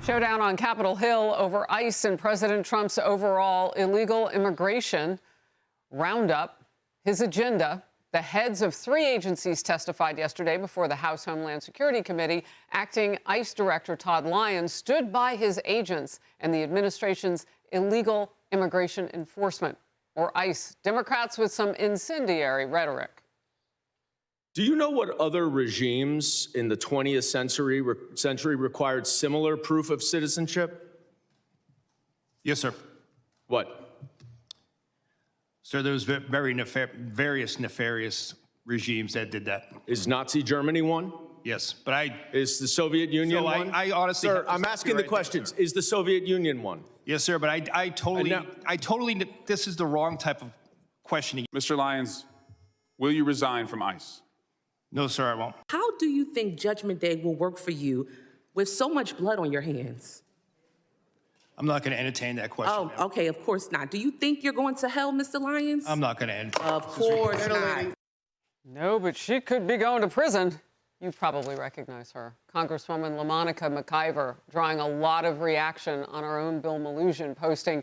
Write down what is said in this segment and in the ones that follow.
Showdown on Capitol Hill over ICE and President Trump's overall illegal immigration roundup. His agenda. The heads of 3 agencies testified yesterday before the House Homeland Security Committee. Acting ICE Director Todd Lyons stood by his agents and the administration's illegal immigration enforcement, or ICE. Democrats with some incendiary rhetoric. Do you know what other regimes in the 20th century required similar proof of citizenship? Yes, sir. What? Sir, there was various nefarious regimes that did that. Is Nazi Germany one? Yes, but Is the Soviet Union one? I honestly... Sir, I'm asking the questions. Is the Soviet Union one? Yes, sir, but I totally... This is the wrong type of questioning. Mr. Lyons, will you resign from ICE? No, sir, I won't. How do you think Judgment Day will work for you with so much blood on your hands? I'm not going to entertain that question. Oh, okay, of course not. Do you think you're going to hell, Mr. Lyons? I'm not going to entertain. Of course not. No, but she could be going to prison. You probably recognize her. Congresswoman LaMonica McIver, drawing a lot of reaction on our own Bill Maloogian, posting,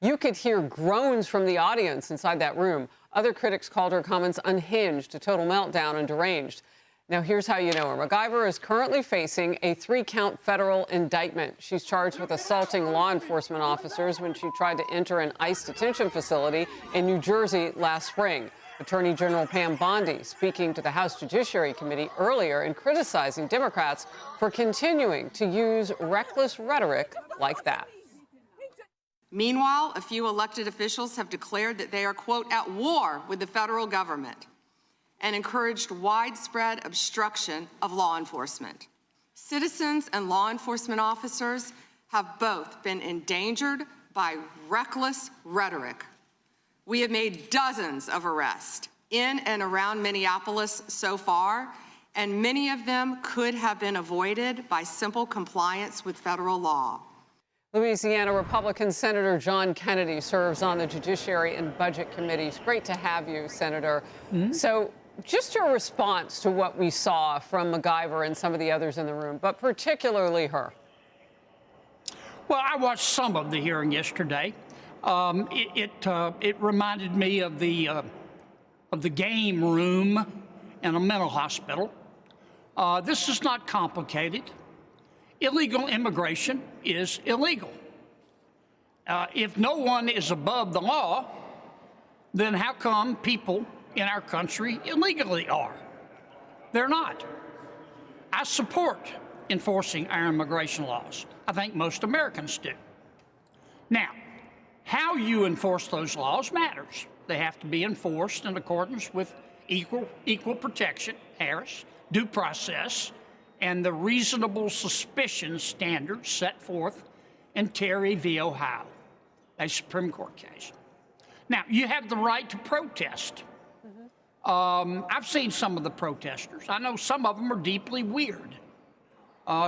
"You could hear groans from the audience inside that room." Other critics called her comments unhinged, a total meltdown, and deranged. Now, here's how you know her. McIver is currently facing a 3-count federal indictment. She's charged with assaulting law enforcement officers when she tried to enter an ICE detention facility in New Jersey last spring. Attorney General Pam Bondi speaking to the House Judiciary Committee earlier and criticizing Democrats for continuing to use reckless rhetoric like that. Meanwhile, a few elected officials have declared that they are, quote, at war with the federal government and encouraged widespread obstruction of law enforcement. Citizens and law enforcement officers have both been endangered by reckless rhetoric. We have made dozens of arrests in and around Minneapolis so far, and many of them could have been avoided by simple compliance with federal law. Louisiana Republican Senator John Kennedy serves on the Judiciary and Budget Committees. Great to have you, Senator. So just your response to what we saw from McIver and some of the others in the room, but particularly her. Well, I watched some of the hearing yesterday. It reminded me of the game room in a mental hospital. This is not complicated. Illegal immigration is illegal. If no one is above the law, then how come people in our country illegally are? They're not. I support enforcing our immigration laws. I think most Americans do. Now, how you enforce those laws matters. They have to be enforced in accordance with equal protection, Harris, due process, and the reasonable suspicion standards set forth in Terry v. Ohio, a Supreme Court case. Now, you have the right to protest. I've seen some of the protesters. I know some of them are deeply weird.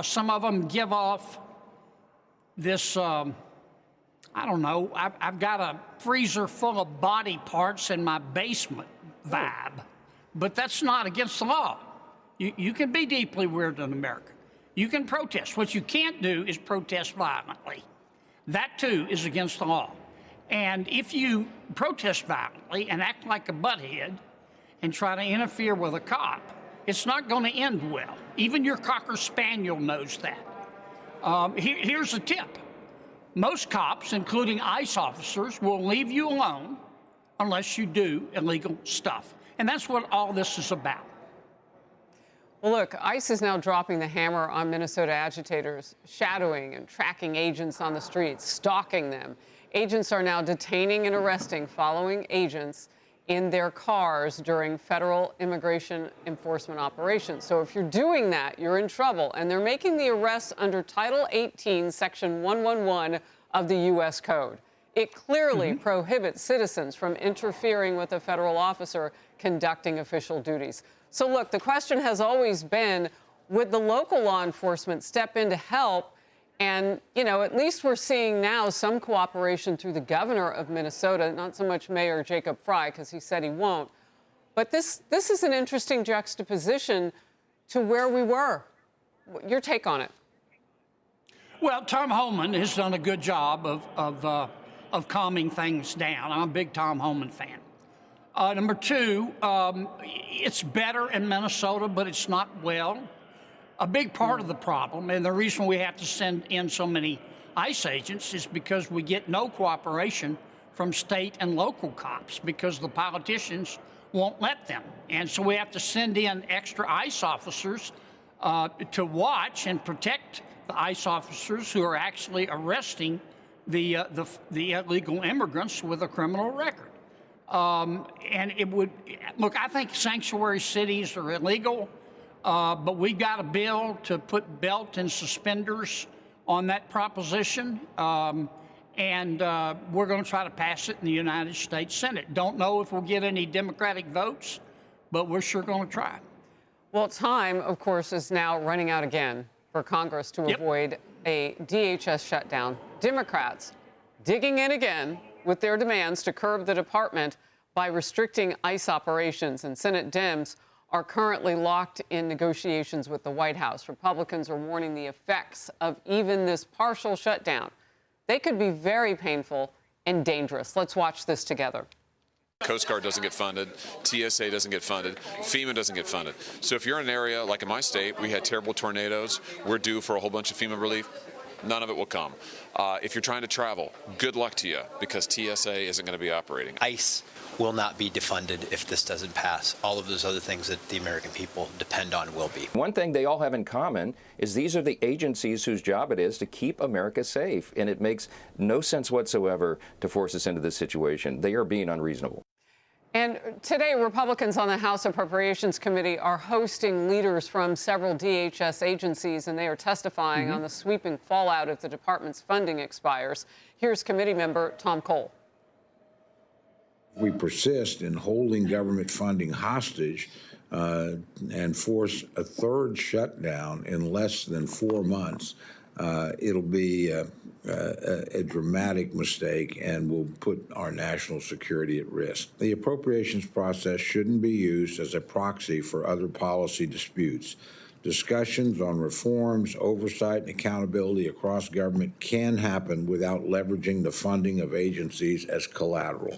Some of them give off this, I don't know, I've got a freezer full of body parts in my basement vibe, but that's not against the law. You can be deeply weird in America. You can protest. What you can't do is protest violently. That, too, is against the law. And if you protest violently and act like a butthead and try to interfere with a cop, it's not going to end well. Even your Cocker Spaniel knows that. Here's a tip. Most cops, including ICE officers, will leave you alone unless you do illegal stuff. And that's what all this is about. Well, look, ICE is now dropping the hammer on Minnesota agitators, shadowing and tracking agents on the streets, stalking them. Agents are now detaining and arresting following agents in their cars during federal immigration enforcement operations. So if you're doing that, you're in trouble. And they're making the arrests under Title 18, Section 111 of the U.S. Code. It clearly prohibits citizens from interfering with a federal officer conducting official duties. So look, the question has always been, would the local law enforcement step in to help? And, you know, at least we're seeing now some cooperation through the governor of Minnesota, not so much Mayor Jacob Frey, because he said he won't. But this is an interesting juxtaposition to where we were. Your take on it? Well, Tom Homan has done a good job of calming things down. I'm a big Tom Homan fan. Number two, it's better in Minnesota, but it's not well. A big part of the problem, and the reason we have to send in so many ICE agents, is because we get no cooperation from state and local cops because the politicians won't let them. And so we have to send in extra ICE officers to watch and protect the ICE officers who are actually arresting the illegal immigrants with a criminal record. And it would, look, I think sanctuary cities are illegal, but we've got a bill to put belt and suspenders on that proposition. And we're going to try to pass it in the United States Senate. Don't know if we'll get any Democratic votes, but we're sure going to try. Well, time, of course, is now running out again for Congress to avoid a DHS shutdown. Democrats digging in again with their demands to curb the department by restricting ICE operations. And Senate Dems are currently locked in negotiations with the White House. Republicans are warning the effects of even this partial shutdown. They could be very painful and dangerous. Let's watch this together. Coast Guard doesn't get funded, TSA doesn't get funded, FEMA doesn't get funded. So if you're in an area like in my state, we had terrible tornadoes, we're due for a whole bunch of FEMA relief, none of it will come. If you're trying to travel, good luck to you, because TSA isn't going to be operating. ICE will not be defunded if this doesn't pass. All of those other things that the American people depend on will be. One thing they all have in common is these are the agencies whose job it is to keep America safe, and it makes no sense whatsoever to force us into this situation. They are being unreasonable. And today, Republicans on the House Appropriations Committee are hosting leaders from several DHS agencies, and they are testifying on the sweeping fallout if the department's funding expires. Here's committee member Tom Cole. We persist in holding government funding hostage and force a third shutdown in less than 4 months. It'll be a dramatic mistake and will put our national security at risk. The appropriations process shouldn't be used as a proxy for other policy disputes. Discussions on reforms, oversight, and accountability across government can happen without leveraging the funding of agencies as collateral.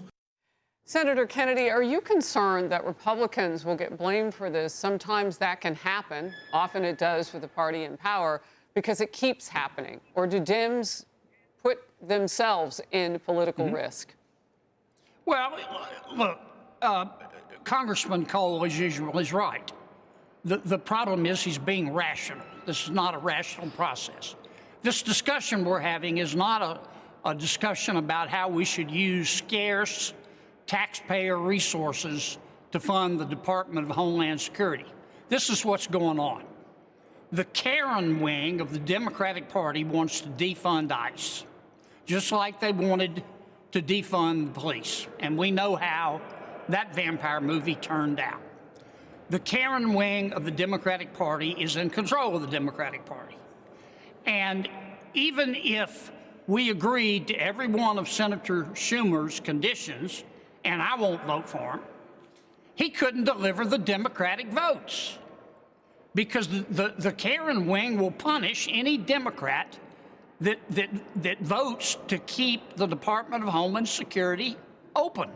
Senator Kennedy, are you concerned that Republicans will get blamed for this? Sometimes that can happen. Often it does for the party in power because it keeps happening. Or do Dems put themselves in political risk? Well, look, Congressman Cole, as usual, is right. The problem is he's being rational. This is not a rational process. This discussion we're having is not a discussion about how we should use scarce taxpayer resources to fund the Department of Homeland Security. This is what's going on. The Karen wing of the Democratic Party wants to defund ICE, just like they wanted to defund the police. And we know how that vampire movie turned out. The Karen wing of the Democratic Party is in control of the Democratic Party. And even if we agreed to every one of Senator Schumer's conditions, and I won't vote for him, he couldn't deliver the Democratic votes because the Karen wing will punish any Democrat that votes to keep the Department of Homeland Security open.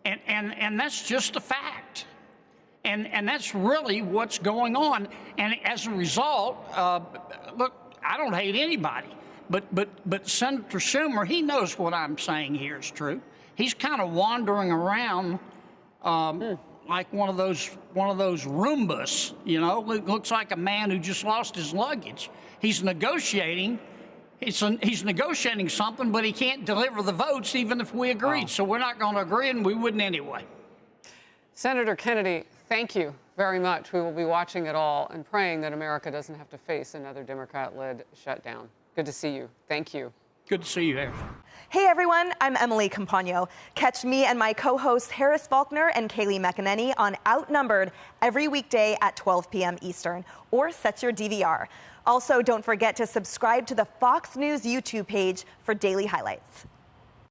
And that's just a fact. And that's really what's going on. And as a result, look, I don't hate anybody, but Senator Schumer, he knows what I'm saying here is true. He's kind of wandering around like one of those Roombas, you know. Looks like a man who just lost his luggage. He's negotiating. He's negotiating something, but he can't deliver the votes even if we agreed. So we're not going to agree, and we wouldn't anyway. Senator Kennedy, thank you very much. We will be watching it all and praying that America doesn't have to face another Democrat-led shutdown. Good to see you. Thank you. Good to see you, Harris. Hey everyone, I'm Emily Campagno. Catch me and my co-hosts Harris Faulkner and Kaylee McEnany on Outnumbered every weekday at 12 p.m. Eastern, or set your DVR. Also, don't forget to subscribe to the Fox News YouTube page for daily highlights.